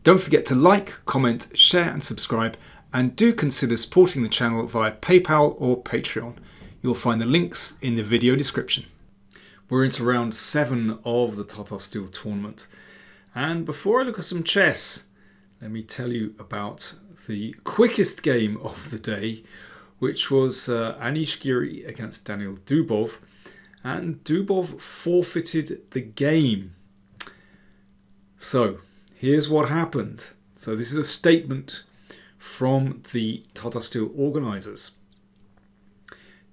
Don't forget to like, comment, share and subscribe, and do consider supporting the channel via PayPal or Patreon. You'll find the links in the video description. We're into round 7 of the Tata Steel tournament. And before I look at some chess, let me tell you about the quickest game of the day, which was Anish Giri against Daniel Dubov. And Dubov forfeited the game. So, here's what happened. So this is a statement from the Tata Steel organisers.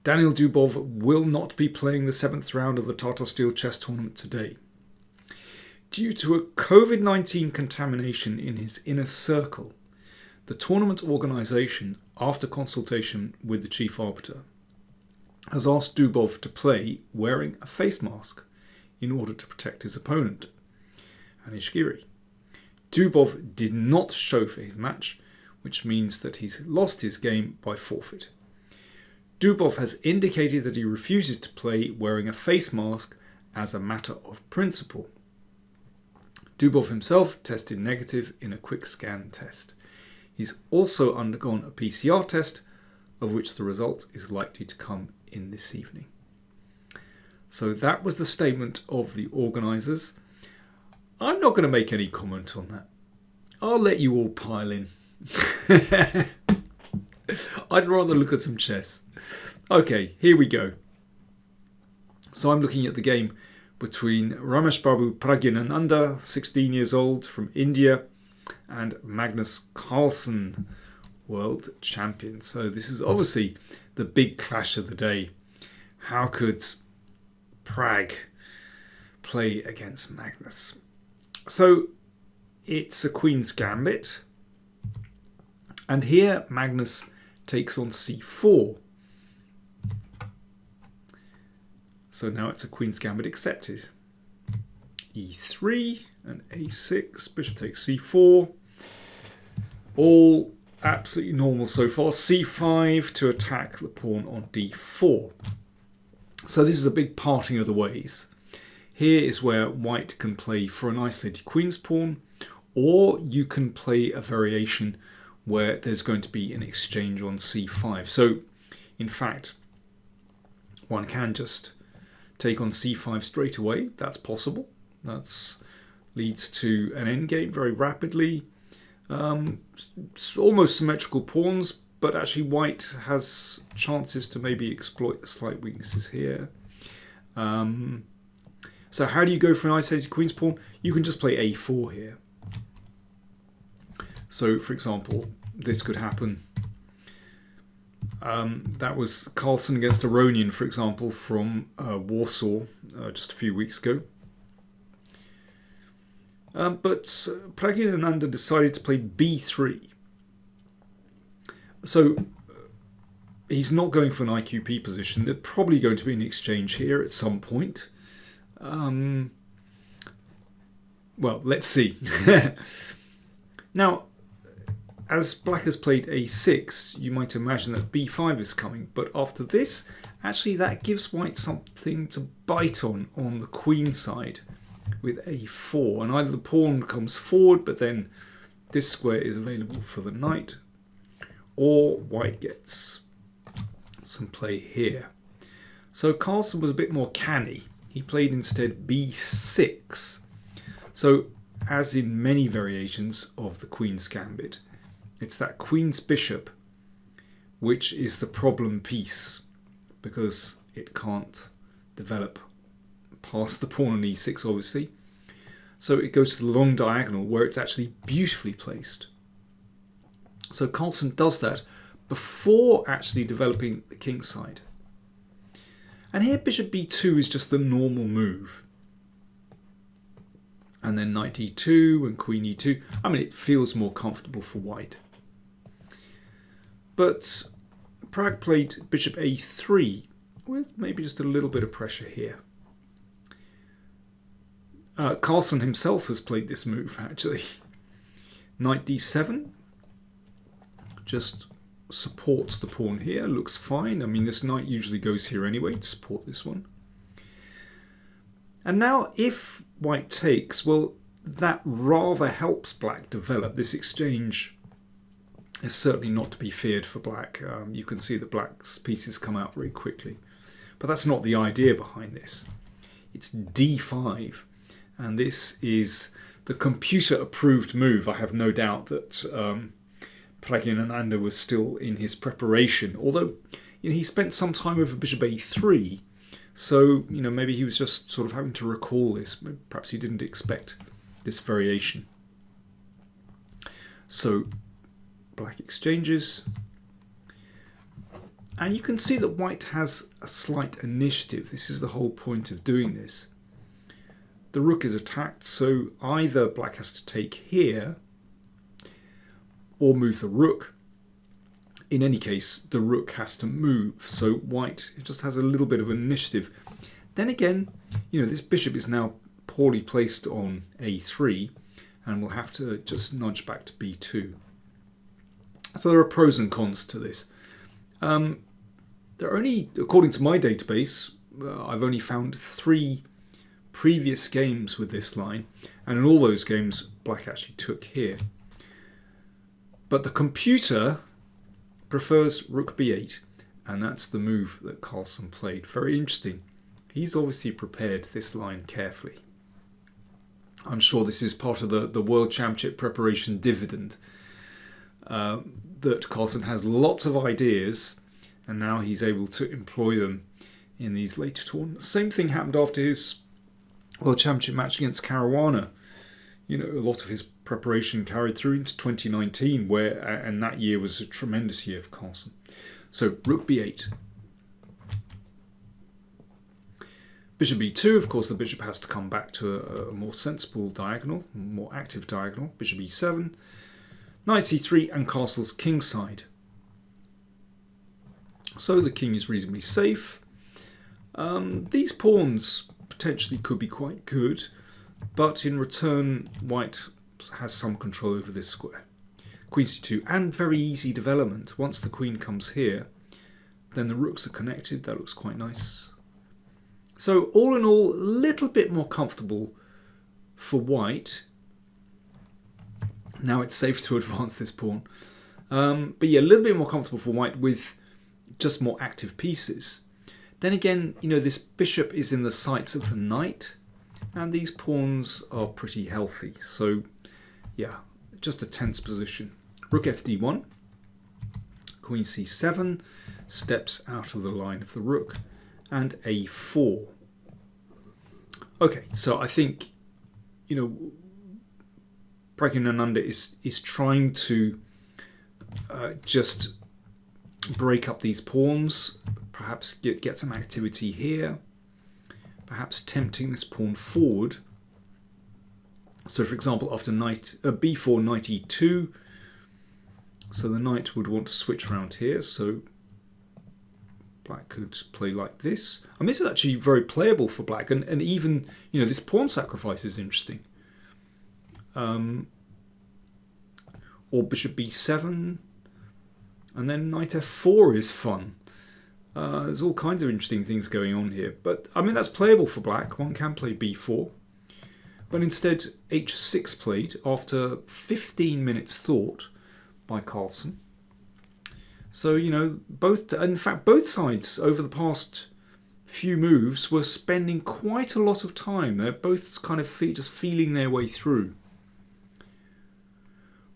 Daniel Dubov will not be playing the 7th round of the Tata Steel chess tournament today. Due to a COVID-19 contamination in his inner circle, the tournament organisation, after consultation with the chief arbiter, has asked Dubov to play wearing a face mask in order to protect his opponent, Anish Giri. Dubov did not show for his match, which means that he's lost his game by forfeit. Dubov has indicated that he refuses to play wearing a face mask as a matter of principle. Dubov himself tested negative in a quick scan test. He's also undergone a PCR test, of which the result is likely to come in this evening. So that was the statement of the organisers. I'm not going to make any comment on that. I'll let you all pile in. I'd rather look at some chess. Okay, here we go. So I'm looking at the game between Ramesh Babu Praggnanandhaa, 16 years old, from India, and Magnus Carlsen, world champion. So this is obviously the big clash of the day. How could Pragg play against Magnus? So it's a Queen's Gambit. And here Magnus takes on c4. So now it's a Queen's Gambit accepted. e3 and a6. Bishop takes c4. All absolutely normal so far. c5 to attack the pawn on d4. So this is a big parting of the ways. Here is where white can play for an isolated queen's pawn, or you can play a variation where there's going to be an exchange on c5. So, in fact, one can just take on c5 straight away. That's possible. That leads to an endgame very rapidly. Almost symmetrical pawns, but actually white has chances to maybe exploit the slight weaknesses here. So how do you go for an isolated queen's pawn? You can just play a4 here. So, for example, this could happen. That was Carlsen against Aronian, for example, from Warsaw just a few weeks ago. But Praggnanandhaa decided to play b3. So he's not going for an IQP position. There's probably going to be an exchange here at some point. Well, let's see. Now, as black has played a6, you might imagine that b5 is coming. But after this, actually that gives white something to bite on the queen side with a4. And either the pawn comes forward, but then this square is available for the knight, or white gets some play here. So Carlsen was a bit more canny. He played instead b6. So, as in many variations of the Queen's Gambit, it's that Queen's Bishop which is the problem piece, because it can't develop past the pawn on e6, obviously. So it goes to the long diagonal where it's actually beautifully placed. So Carlsen does that before actually developing the king side. And here bishop b2 is just the normal move. And then knight e2 and queen e2. I mean, it feels more comfortable for white. But Pragg played bishop a3 with maybe just a little bit of pressure here. Carlsen himself has played this move, actually. Knight d7 just supports the pawn here, looks fine. I mean, this knight usually goes here anyway to support this one. And now if white takes, well, that rather helps black develop. This exchange is certainly not to be feared for black. You can see that black's pieces come out very quickly. But that's not the idea behind this. It's d5, and this is the computer-approved move. I have no doubt that Praggnanandhaa was still in his preparation, although he spent some time over bishop a3, so maybe he was just sort of having to recall this. Perhaps he didn't expect this variation. So black exchanges. And you can see that white has a slight initiative. This is the whole point of doing this. The rook is attacked, so either black has to take here or move the rook. In any case, the rook has to move, so white just has a little bit of initiative. Then again, this bishop is now poorly placed on a3 and will have to just nudge back to b2. So there are pros and cons to this. There are only, according to my database, I've only found 3 previous games with this line, and in all those games black actually took here. But the computer prefers rook b8, and that's the move that Carlsen played. Very interesting. He's obviously prepared this line carefully. I'm sure this is part of the World Championship preparation dividend, that Carlsen has lots of ideas and now he's able to employ them in these later tournaments. Same thing happened after his World Championship match against Caruana. A lot of his preparation carried through into 2019, and that year was a tremendous year for Carlsen. So rook b8. Bishop b2, of course the bishop has to come back to a more sensible diagonal, more active diagonal. Bishop e7, knight c3 and castles kingside. So the king is reasonably safe. These pawns potentially could be quite good, but in return white has some control over this square. Queen c2, and very easy development. Once the queen comes here, then the rooks are connected. That looks quite nice. So all in all, a little bit more comfortable for white. Now it's safe to advance this pawn. But yeah, a little bit more comfortable for white with just more active pieces. Then again, this bishop is in the sights of the knight, and these pawns are pretty healthy. So yeah, just a tense position. Rook fd1, queen c7, steps out of the line of the rook, and a4. Okay, so I think, Praggnanandhaa is trying to just break up these pawns, perhaps get some activity here, perhaps tempting this pawn forward. So for example, after b4, knight e2, so the knight would want to switch around here, so black could play like this. And this is actually very playable for black, and even, this pawn sacrifice is interesting. Or bishop b7, and then knight f4 is fun. There's all kinds of interesting things going on here. But, that's playable for black. One can play b4. But instead, h6 played after 15 minutes thought by Carlsen. So, in fact, both sides over the past few moves were spending quite a lot of time. They're both kind of just feeling their way through.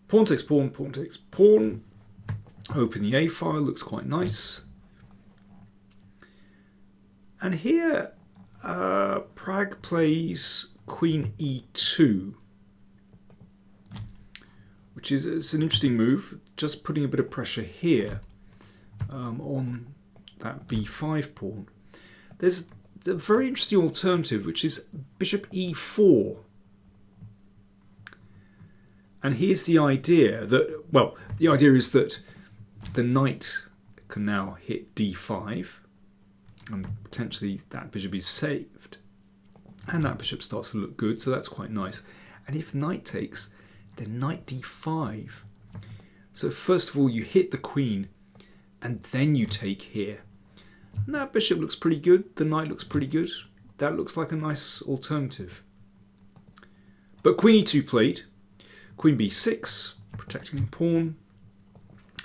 Pawn takes pawn, pawn takes pawn. Open the A file, looks quite nice. And here, Pragg plays queen e2, which is an interesting move, just putting a bit of pressure here on that b5 pawn. There's a very interesting alternative, which is bishop e4. And here's the idea that, the idea is that the knight can now hit d5, and potentially that bishop is saved. And that bishop starts to look good, so that's quite nice. And if knight takes, then knight d5. So first of all, you hit the queen, and then you take here. And that bishop looks pretty good, the knight looks pretty good. That looks like a nice alternative. But queen e2 played, queen b6, protecting the pawn,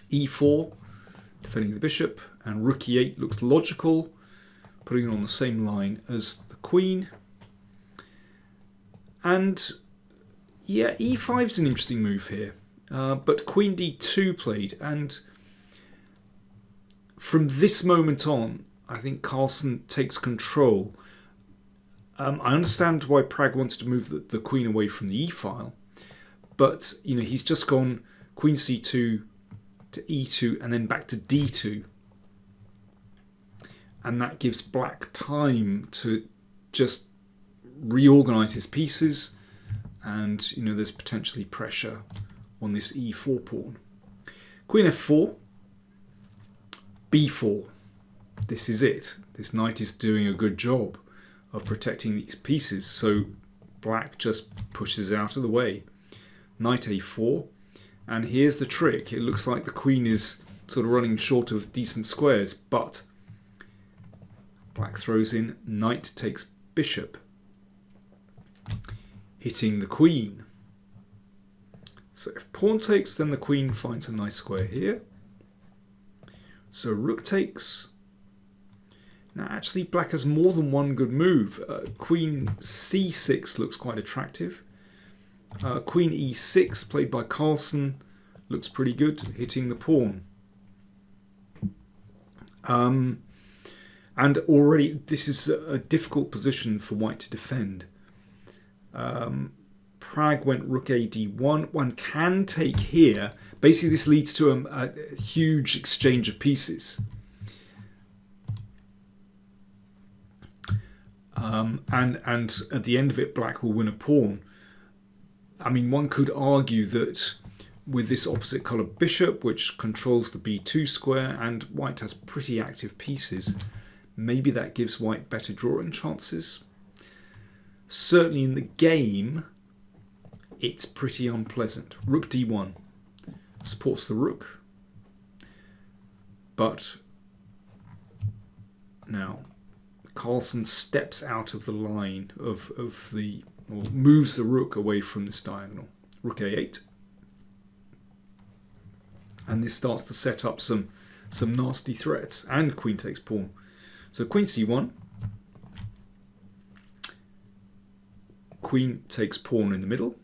e4, defending the bishop, and rook e8 looks logical, putting it on the same line as the queen. And yeah, e5 is an interesting move here, but queen d2 played, and from this moment on, I think Carlsen takes control. I understand why Pragg wanted to move the queen away from the e-file, but he's just gone queen c2 to e2 and then back to d2, and that gives black time to just reorganize his pieces, and there's potentially pressure on this e4 pawn. Queen f4, b4. This is it. This knight is doing a good job of protecting these pieces, so black just pushes out of the way. Knight a4, and here's the trick. It looks like the queen is sort of running short of decent squares, but black throws in knight takes bishop, hitting the queen. So if pawn takes, then the queen finds a nice square here. So rook takes. Now actually black has more than one good move. Queen c6 looks quite attractive. Queen e6 played by Carlsen looks pretty good, hitting the pawn. And already this is a difficult position for white to defend. Pragg went rook a d1. One can take here. Basically this leads to a huge exchange of pieces. And at the end of it, black will win a pawn. I mean, one could argue that with this opposite colour bishop, which controls the b2 square, and white has pretty active pieces, maybe that gives white better drawing chances. Certainly in the game, it's pretty unpleasant. Rook d1 supports the rook, but now Carlsen steps out of the line of the, or moves the rook away from this diagonal. Rook a8, and this starts to set up some nasty threats, and queen takes pawn. So queen c1, queen takes pawn in the middle,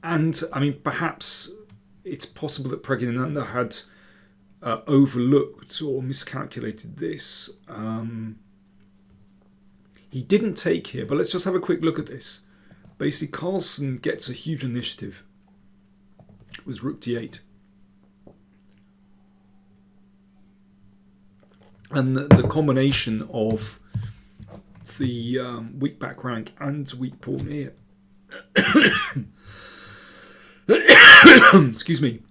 and I mean perhaps it's possible that Praggnanandhaa had overlooked or miscalculated this. He didn't take here, but let's just have a quick look at this. Basically, Carlsen gets a huge initiative with rook d8. And the combination of the weak back rank and weak pawn here, excuse me,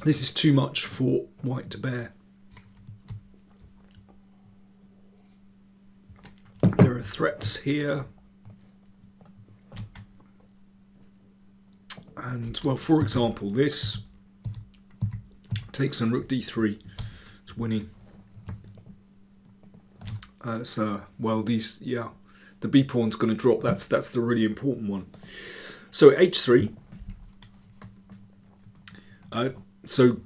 this is too much for white to bear. There are threats here. And, well, for example, this takes on rook d3. It's winning. So, well, these, yeah, the b pawn's going to drop. That's the really important one. So h3. So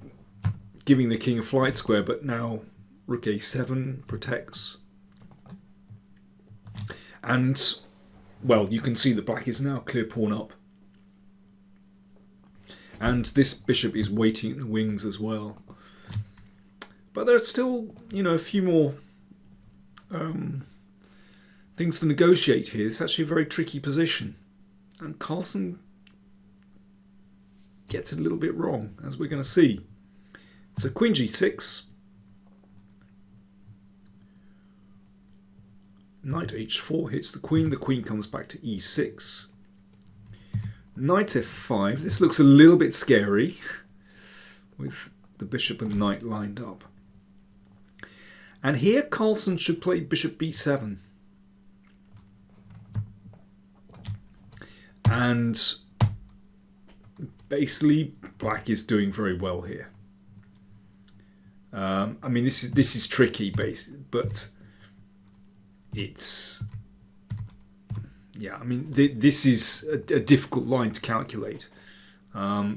giving the king a flight square, but now rook a7 protects. And, well, you can see that black is now clear pawn up. And this bishop is waiting in the wings as well. But there's still, a few more things to negotiate here. It's actually a very tricky position. And Carlsen gets it a little bit wrong, as we're going to see. So queen g6. Knight h4 hits the queen. The queen comes back to e6. Knight f5. This looks a little bit scary with the bishop and knight lined up. And here Carlsen should play bishop b7. And basically black is doing very well here. I mean, this is tricky, basically, but it's Yeah, I mean, this is a difficult line to calculate. But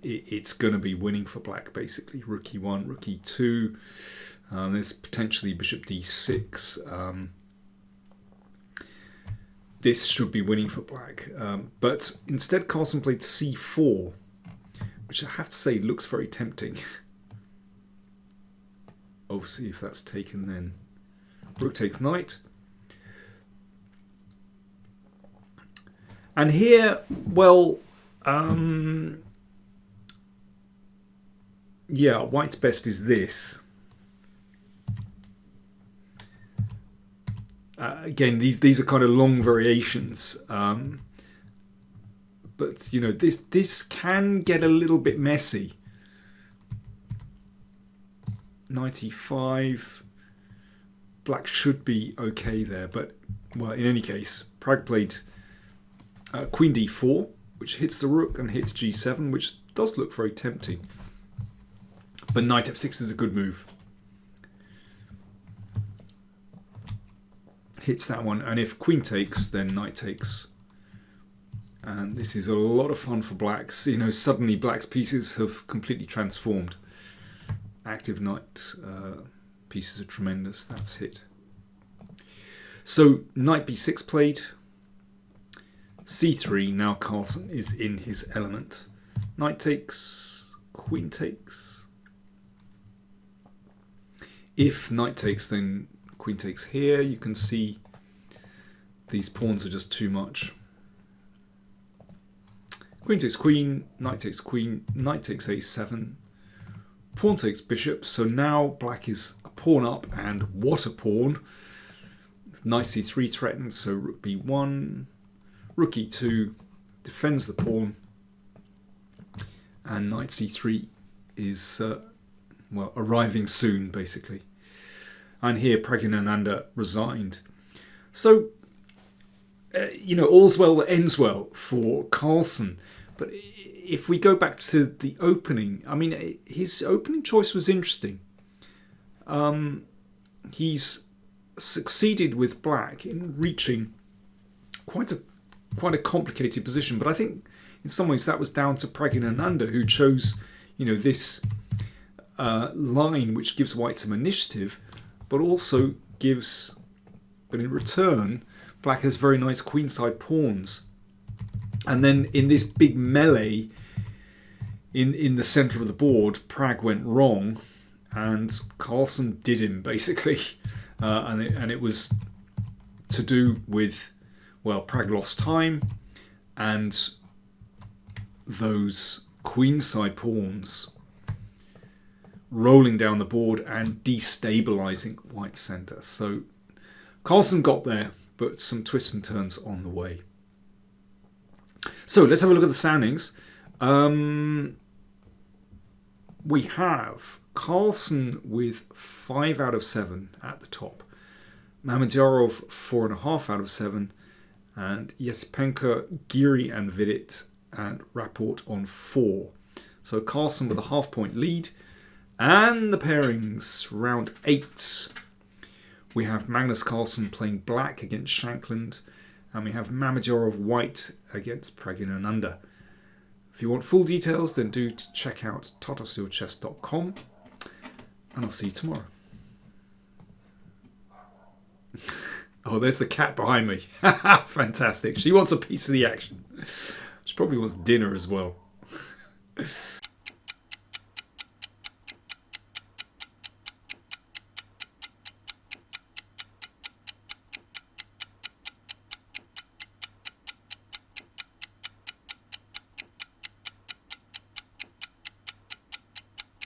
it's going to be winning for black, basically. Rook e1, rook e2. There's potentially bishop d6. This should be winning for black. But instead, Carlsen played c4, which I have to say looks very tempting. Obviously, if that's taken, then rook takes knight. And here, well, yeah, white's best is this. Again, these are kind of long variations, but you know this can get a little bit messy. Knight e5. Black should be okay there, but well, in any case, Pragg played queen d4, which hits the rook and hits g7, which does look very tempting. But knight f6 is a good move. Hits that one, and if queen takes, then knight takes. And this is a lot of fun for blacks. You know, suddenly black's pieces have completely transformed. Active knight pieces are tremendous. That's hit. So knight b6 played. c3. Now Carlsen is in his element. Knight takes. Queen takes. If knight takes, then queen takes here. You can see these pawns are just too much. Queen takes queen, knight takes queen, knight takes a7, pawn takes bishop. So now black is a pawn up, and what a pawn. Knight c3 threatened, so rook b1, rook e2 defends the pawn, and knight c3 is well, arriving soon, basically. And here Praggnanandhaa resigned. So, you know, all's well that ends well for Carlsen. But if we go back to the opening, I mean, his opening choice was interesting. He's succeeded with black in reaching quite a complicated position. But I think in some ways that was down to Praggnanandhaa, who chose, you know, this line which gives white some initiative, but also gives, but in return, black has very nice queenside pawns. And then in this big melee in the centre of the board, Pragg went wrong, and Carlsen did him basically, and it was to do with, well, Pragg lost time, and those queenside pawns rolling down the board and destabilising white's centre. So Carlsen got there, but some twists and turns on the way. So let's have a look at the standings. We have Carlsen with 5 out of 7 at the top. Mamedyarov 4.5 out of 7. And Yesipenko, Giri and Vidit and Rapport on 4. So Carlsen with a half-point lead. And the pairings, round 8. We have Magnus Carlsen playing black against Shankland. And we have Mamedyarov white against Praggnanandhaa. If you want full details, then do check out tatasteelchess.com. And I'll see you tomorrow. Oh, there's the cat behind me. Fantastic. She wants a piece of the action. She probably wants dinner as well.